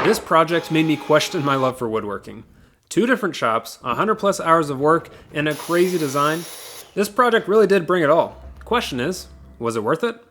This project made me question my love for woodworking. 2 different shops, 100 plus hours of work, and a crazy design. This project really did bring it all. Question is, was it worth it?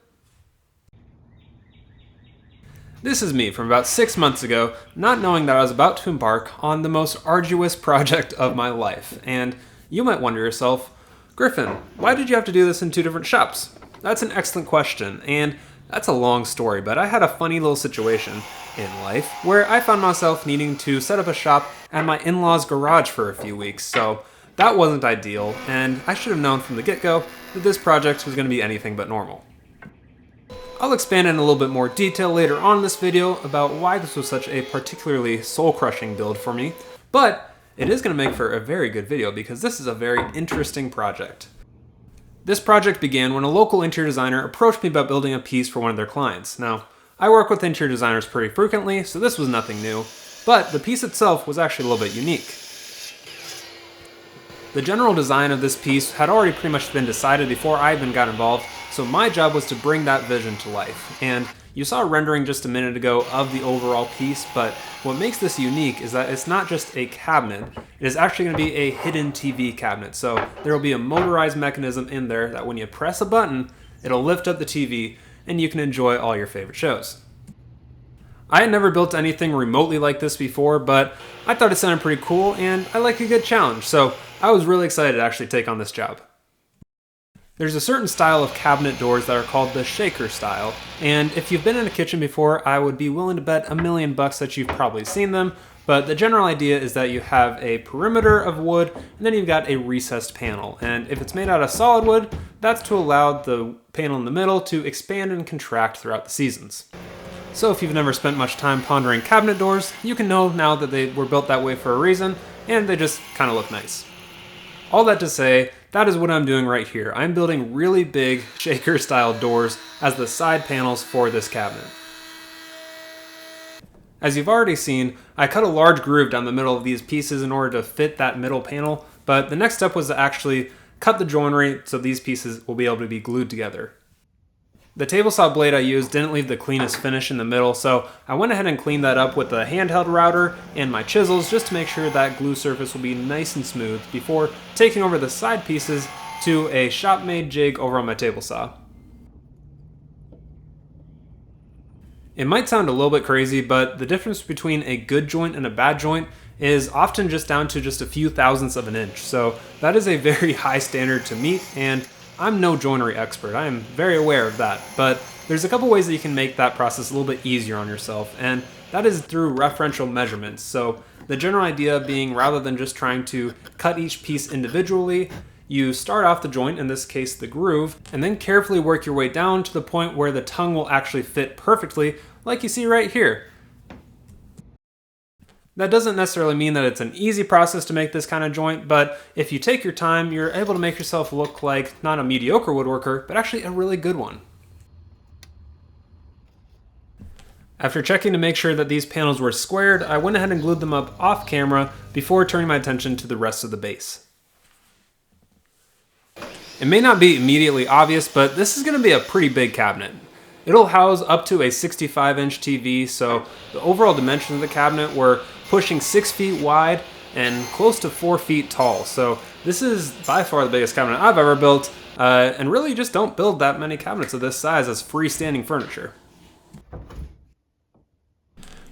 This is me from about 6 months ago, not knowing that I was about to embark on the most arduous project of my life. And you might wonder yourself, Griffin, why did you have to do this in 2 different shops? That's an excellent question, and that's a long story, but I had a funny little situation in life where I found myself needing to set up a shop at my in-laws' garage for a few weeks, so that wasn't ideal, and I should have known from the get-go that this project was going to be anything but normal. I'll expand in a little bit more detail later on in this video about why this was such a particularly soul-crushing build for me, but it is going to make for a very good video because this is a very interesting project. This project began when a local interior designer approached me about building a piece for one of their clients. Now, I work with interior designers pretty frequently, so this was nothing new, but the piece itself was actually a little bit unique. The general design of this piece had already pretty much been decided before I even got involved, so my job was to bring that vision to life. And you saw a rendering just a minute ago of the overall piece, but what makes this unique is that it's not just a cabinet, it is actually going to be a hidden TV cabinet. So there will be a motorized mechanism in there that when you press a button, it'll lift up the TV and you can enjoy all your favorite shows. I had never built anything remotely like this before, but I thought it sounded pretty cool and I like a good challenge, so I was really excited to actually take on this job. There's a certain style of cabinet doors that are called the shaker style, and if you've been in a kitchen before, I would be willing to bet $1 million that you've probably seen them, but the general idea is that you have a perimeter of wood, and then you've got a recessed panel, and if it's made out of solid wood, that's to allow the panel in the middle to expand and contract throughout the seasons. So if you've never spent much time pondering cabinet doors, you can know now that they were built that way for a reason, and they just kind of look nice. All that to say, that is what I'm doing right here. I'm building really big shaker style doors as the side panels for this cabinet. As you've already seen, I cut a large groove down the middle of these pieces in order to fit that middle panel, but the next step was to actually cut the joinery so these pieces will be able to be glued together. The table saw blade I used didn't leave the cleanest finish in the middle, so I went ahead and cleaned that up with a handheld router and my chisels just to make sure that glue surface will be nice and smooth before taking over the side pieces to a shop-made jig over on my table saw. It might sound a little bit crazy, but the difference between a good joint and a bad joint is often just down to just a few thousandths of an inch, so that is a very high standard to meet, and I'm no joinery expert, I am very aware of that, but there's a couple ways that you can make that process a little bit easier on yourself, and that is through referential measurements. So the general idea being, rather than just trying to cut each piece individually, you start off the joint, in this case the groove, and then carefully work your way down to the point where the tongue will actually fit perfectly, like you see right here. That doesn't necessarily mean that it's an easy process to make this kind of joint, but if you take your time, you're able to make yourself look like not a mediocre woodworker, but actually a really good one. After checking to make sure that these panels were squared, I went ahead and glued them up off camera before turning my attention to the rest of the base. It may not be immediately obvious, but this is going to be a pretty big cabinet. It'll house up to a 65-inch TV, so the overall dimensions of the cabinet were pushing 6 feet wide and close to 4 feet tall. So this is by far the biggest cabinet I've ever built, and really you just don't build that many cabinets of this size as freestanding furniture.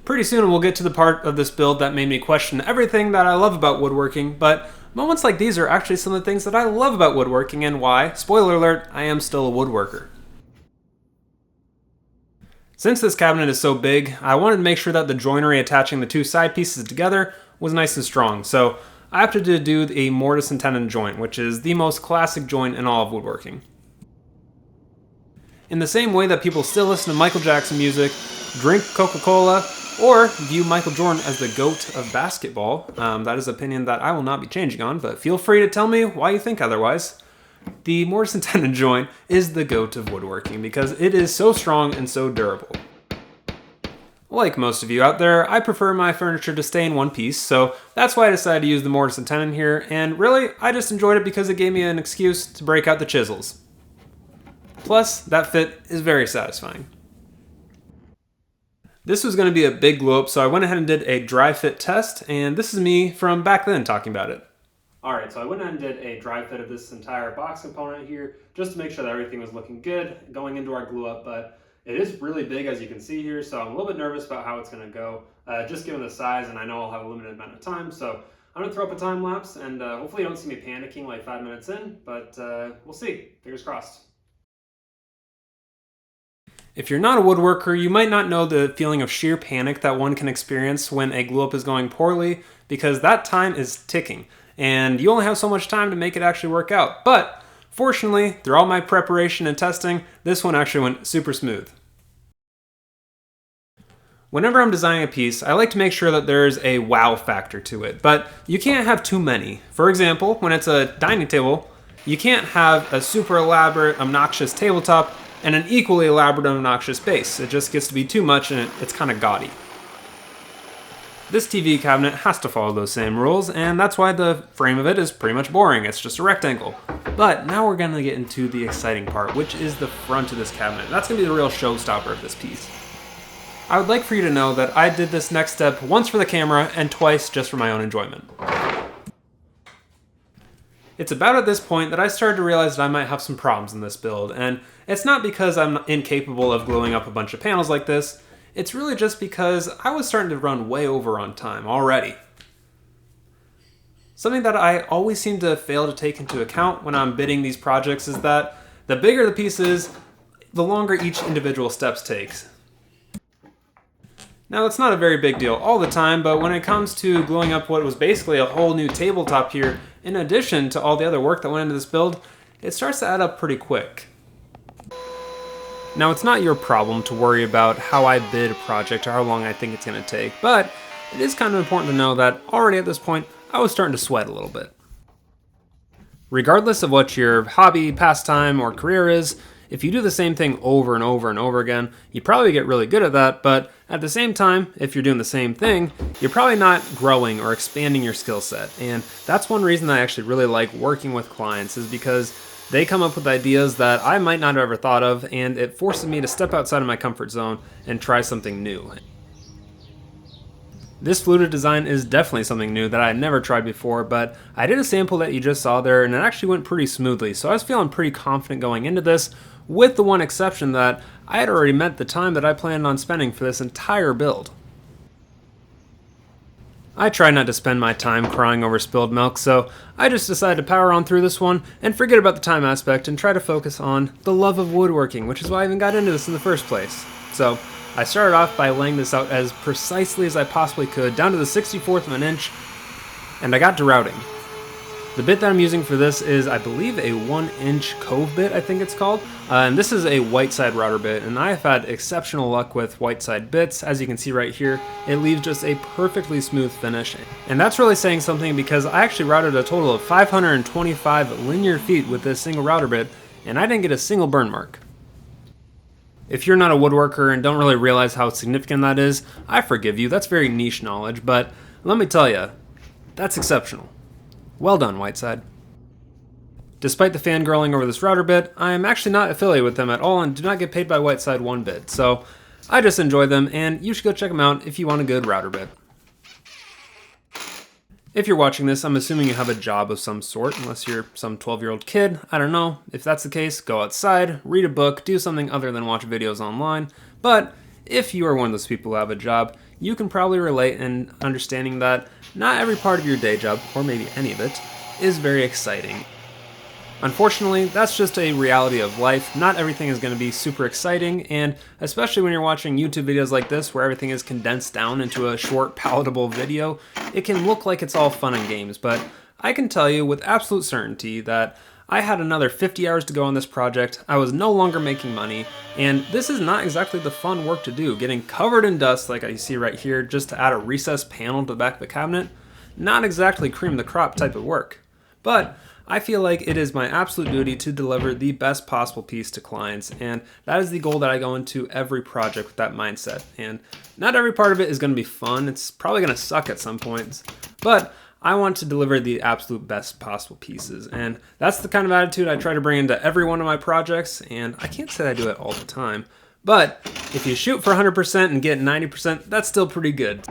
Pretty soon we'll get to the part of this build that made me question everything that I love about woodworking, but moments like these are actually some of the things that I love about woodworking and why, spoiler alert, I am still a woodworker. Since this cabinet is so big, I wanted to make sure that the joinery attaching the 2 side pieces together was nice and strong, so I opted to do a mortise and tenon joint, which is the most classic joint in all of woodworking. In the same way that people still listen to Michael Jackson music, drink Coca-Cola, or view Michael Jordan as the GOAT of basketball, that is an opinion that I will not be changing on, but feel free to tell me why you think otherwise. The mortise and tenon joint is the GOAT of woodworking because it is so strong and so durable. Like most of you out there, I prefer my furniture to stay in one piece, so that's why I decided to use the mortise and tenon here, and really, I just enjoyed it because it gave me an excuse to break out the chisels. Plus, that fit is very satisfying. This was going to be a big glue up, so I went ahead and did a dry fit test, and this is me from back then talking about it. Alright, so I went ahead and did a dry fit of this entire box component here, just to make sure that everything was looking good going into our glue up, but it is really big as you can see here, so I'm a little bit nervous about how it's going to go, just given the size, and I know I'll have a limited amount of time, so I'm going to throw up a time lapse, and hopefully you don't see me panicking like 5 minutes in, but we'll see. Fingers crossed. If you're not a woodworker, you might not know the feeling of sheer panic that one can experience when a glue up is going poorly, because that time is ticking, and you only have so much time to make it actually work out. But fortunately, through all my preparation and testing, this one actually went super smooth. Whenever I'm designing a piece, I like to make sure that there's a wow factor to it, but you can't have too many. For example, when it's a dining table, you can't have a super elaborate, obnoxious tabletop and an equally elaborate, obnoxious base. It just gets to be too much and it's kind of gaudy. This TV cabinet has to follow those same rules, and that's why the frame of it is pretty much boring. It's just a rectangle. But now we're gonna get into the exciting part, which is the front of this cabinet. That's gonna be the real showstopper of this piece. I would like for you to know that I did this next step once for the camera and twice just for my own enjoyment. It's about at this point that I started to realize that I might have some problems in this build, and it's not because I'm incapable of gluing up a bunch of panels like this, it's really just because I was starting to run way over on time already. Something that I always seem to fail to take into account when I'm bidding these projects is that the bigger the piece is, the longer each individual steps takes. Now, it's not a very big deal all the time, but when it comes to gluing up what was basically a whole new tabletop here, in addition to all the other work that went into this build, it starts to add up pretty quick. Now, it's not your problem to worry about how I bid a project or how long I think it's going to take, but it is kind of important to know that already at this point, I was starting to sweat a little bit. Regardless of what your hobby, pastime, or career is, if you do the same thing over and over and over again, you probably get really good at that, but at the same time, if you're doing the same thing, you're probably not growing or expanding your skill set. And that's one reason I actually really like working with clients, is because they come up with ideas that I might not have ever thought of, and it forces me to step outside of my comfort zone and try something new. This fluted design is definitely something new that I had never tried before, but I did a sample that you just saw there and it actually went pretty smoothly, so I was feeling pretty confident going into this, with the one exception that I had already met the time that I planned on spending for this entire build. I try not to spend my time crying over spilled milk, so I just decided to power on through this one and forget about the time aspect and try to focus on the love of woodworking, which is why I even got into this in the first place. So I started off by laying this out as precisely as I possibly could, down to the 64th of an inch, and I got to routing. The bit that I'm using for this is, I believe, a 1-inch cove bit, I think it's called. And this is a white side router bit, and I have had exceptional luck with white side bits. As you can see right here, it leaves just a perfectly smooth finish. And that's really saying something, because I actually routed a total of 525 linear feet with this single router bit, and I didn't get a single burn mark. If you're not a woodworker and don't really realize how significant that is, I forgive you, that's very niche knowledge, but let me tell you, that's exceptional. Well done, Whiteside. Despite the fangirling over this router bit, I am actually not affiliated with them at all and do not get paid by Whiteside one bit, so I just enjoy them, and you should go check them out if you want a good router bit. If you're watching this, I'm assuming you have a job of some sort, unless you're some 12-year-old kid. I don't know. If that's the case, go outside, read a book, do something other than watch videos online. But if you are one of those people who have a job, you can probably relate in understanding that not every part of your day job, or maybe any of it, is very exciting. Unfortunately, that's just a reality of life. Not everything is going to be super exciting, and especially when you're watching YouTube videos like this where everything is condensed down into a short, palatable video, it can look like it's all fun and games, but I can tell you with absolute certainty that I had another 50 hours to go on this project, I was no longer making money, and this is not exactly the fun work to do. Getting covered in dust like I see right here just to add a recessed panel to the back of the cabinet, not exactly cream of the crop type of work. But I feel like it is my absolute duty to deliver the best possible piece to clients, and that is the goal that I go into every project with that mindset. And not every part of it is going to be fun, it's probably going to suck at some points, but I want to deliver the absolute best possible pieces, and that's the kind of attitude I try to bring into every one of my projects, and I can't say I do it all the time, But if you shoot for 100% and get 90%, that's still pretty good.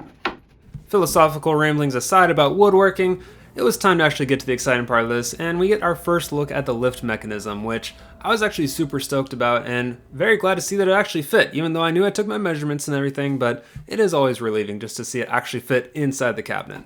Philosophical ramblings aside about woodworking, it was time to actually get to the exciting part of this, and we get our first look at the lift mechanism, which I was actually super stoked about and very glad to see that it actually fit, even though I knew I took my measurements and everything, but it is always relieving just to see it actually fit inside the cabinet.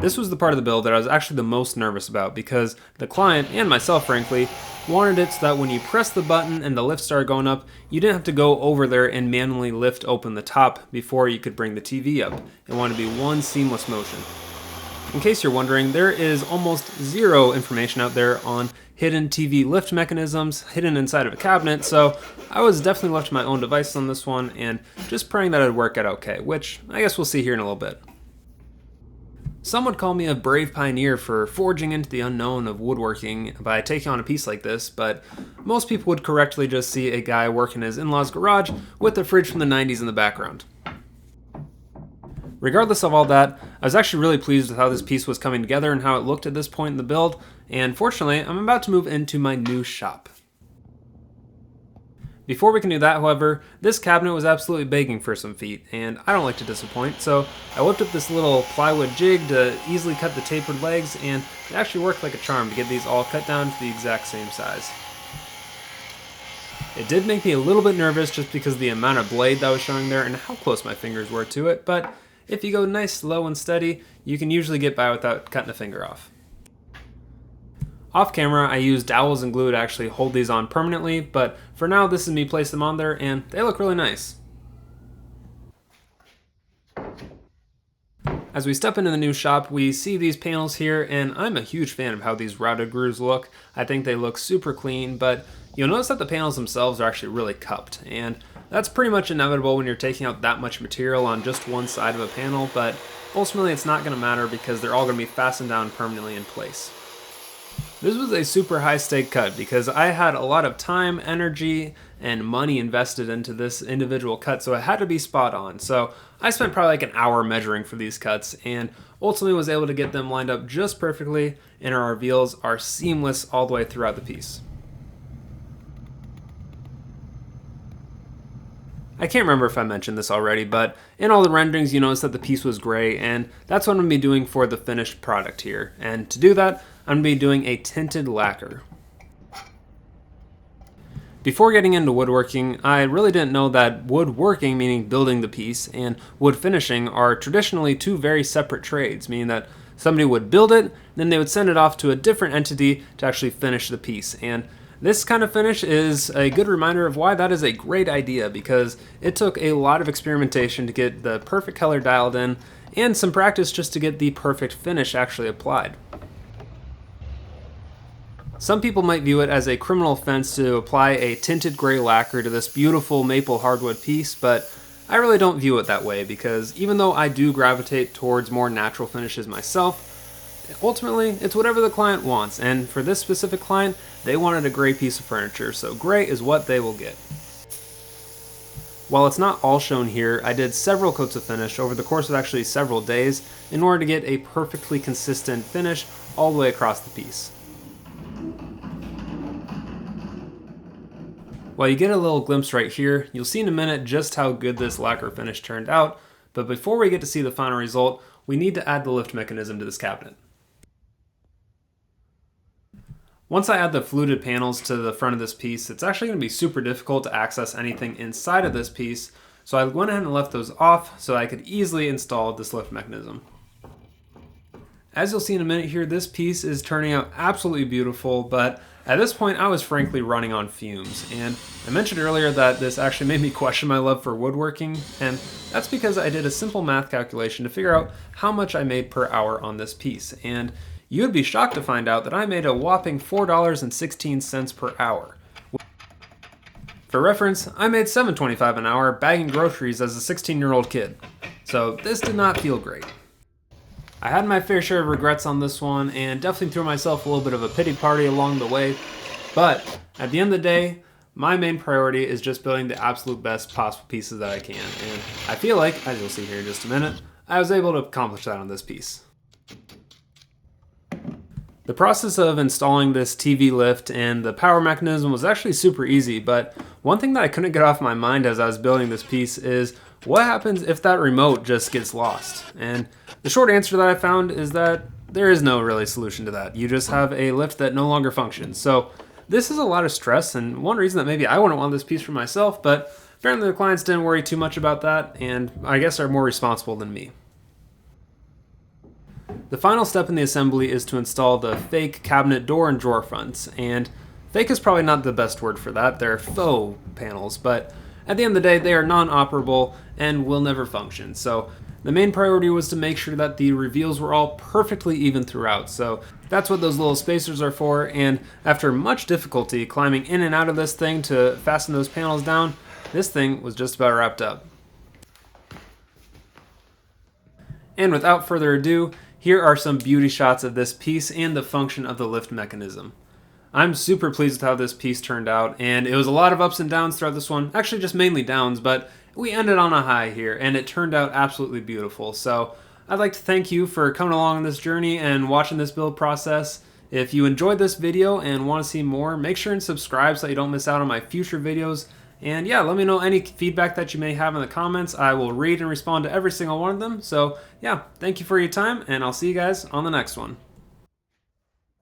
This was the part of the build that I was actually the most nervous about because the client, and myself frankly, wanted it so that when you press the button and the lift started going up, you didn't have to go over there and manually lift open the top before you could bring the TV up. It wanted to be one seamless motion. In case you're wondering, there is almost zero information out there on hidden TV lift mechanisms hidden inside of a cabinet, so I was definitely left to my own devices on this one and just praying that it would work out okay, which I guess we'll see here in a little bit. Some would call me a brave pioneer for forging into the unknown of woodworking by taking on a piece like this, but most people would correctly just see a guy working in his in-laws' garage with a fridge from the 90s in the background. Regardless of all that, I was actually really pleased with how this piece was coming together and how it looked at this point in the build, and fortunately, I'm about to move into my new shop. Before we can do that, however, this cabinet was absolutely begging for some feet, and I don't like to disappoint, so I whipped up this little plywood jig to easily cut the tapered legs, and it actually worked like a charm to get these all cut down to the exact same size. It did make me a little bit nervous just because of the amount of blade that was showing there and how close my fingers were to it, but if you go nice, slow, and steady, you can usually get by without cutting a finger off. Off camera, I used dowels and glue to actually hold these on permanently, but for now this is me placing them on there and they look really nice. As we step into the new shop, we see these panels here, and I'm a huge fan of how these routed grooves look. I think they look super clean, but you'll notice that the panels themselves are actually really cupped, and that's pretty much inevitable when you're taking out that much material on just one side of a panel, but ultimately it's not going to matter because they're all going to be fastened down permanently in place. This was a super high stake cut because I had a lot of time, energy, and money invested into this individual cut, so it had to be spot on. So I spent probably like an hour measuring for these cuts and ultimately was able to get them lined up just perfectly, and our reveals are seamless all the way throughout the piece. I can't remember if I mentioned this already, but in all the renderings you notice that the piece was gray, and that's what I'm going to be doing for the finished product here. And to do that, I'm going to be doing a tinted lacquer. Before getting into woodworking, I really didn't know that woodworking, meaning building the piece, and wood finishing are traditionally two very separate trades, meaning that somebody would build it, then they would send it off to a different entity to actually finish the piece. And this kind of finish is a good reminder of why that is a great idea, because it took a lot of experimentation to get the perfect color dialed in, and some practice just to get the perfect finish actually applied. Some people might view it as a criminal offense to apply a tinted gray lacquer to this beautiful maple hardwood piece, but I really don't view it that way because even though I do gravitate towards more natural finishes myself, ultimately it's whatever the client wants, and for this specific client, they wanted a gray piece of furniture, so gray is what they will get. While it's not all shown here, I did several coats of finish over the course of actually several days in order to get a perfectly consistent finish all the way across the piece. While you get a little glimpse right here, you'll see in a minute just how good this lacquer finish turned out, but before we get to see the final result, we need to add the lift mechanism to this cabinet. Once I add the fluted panels to the front of this piece, it's actually going to be super difficult to access anything inside of this piece, so I went ahead and left those off so I could easily install this lift mechanism. As you'll see in a minute here, this piece is turning out absolutely beautiful, but at this point I was frankly running on fumes, and I mentioned earlier that this actually made me question my love for woodworking, and that's because I did a simple math calculation to figure out how much I made per hour on this piece, and you would be shocked to find out that I made a whopping $4.16 per hour. For reference, I made $7.25 an hour bagging groceries as a 16-year-old kid, so this did not feel great. I had my fair share of regrets on this one and definitely threw myself a little bit of a pity party along the way, but at the end of the day, my main priority is just building the absolute best possible pieces that I can, and I feel like, as you'll see here in just a minute, I was able to accomplish that on this piece. The process of installing this TV lift and the power mechanism was actually super easy, but one thing that I couldn't get off my mind as I was building this piece is what happens if that remote just gets lost? And the short answer that I found is that there is no really solution to that. You just have a lift that no longer functions. So this is a lot of stress, and one reason that maybe I wouldn't want this piece for myself, but apparently the clients didn't worry too much about that, and I guess are more responsible than me. The final step in the assembly is to install the fake cabinet door and drawer fronts, and fake is probably not the best word for that. They're faux panels, but at the end of the day, they are non-operable and will never function. So the main priority was to make sure that the reveals were all perfectly even throughout. So that's what those little spacers are for, and after much difficulty climbing in and out of this thing to fasten those panels down, this thing was just about wrapped up. And without further ado, here are some beauty shots of this piece and the function of the lift mechanism. I'm super pleased with how this piece turned out, and it was a lot of ups and downs throughout this one. Actually, just mainly downs, but we ended on a high here, and it turned out absolutely beautiful. So I'd like to thank you for coming along on this journey and watching this build process. If you enjoyed this video and want to see more, make sure and subscribe so that you don't miss out on my future videos. And yeah, let me know any feedback that you may have in the comments. I will read and respond to every single one of them. So yeah, thank you for your time, and I'll see you guys on the next one.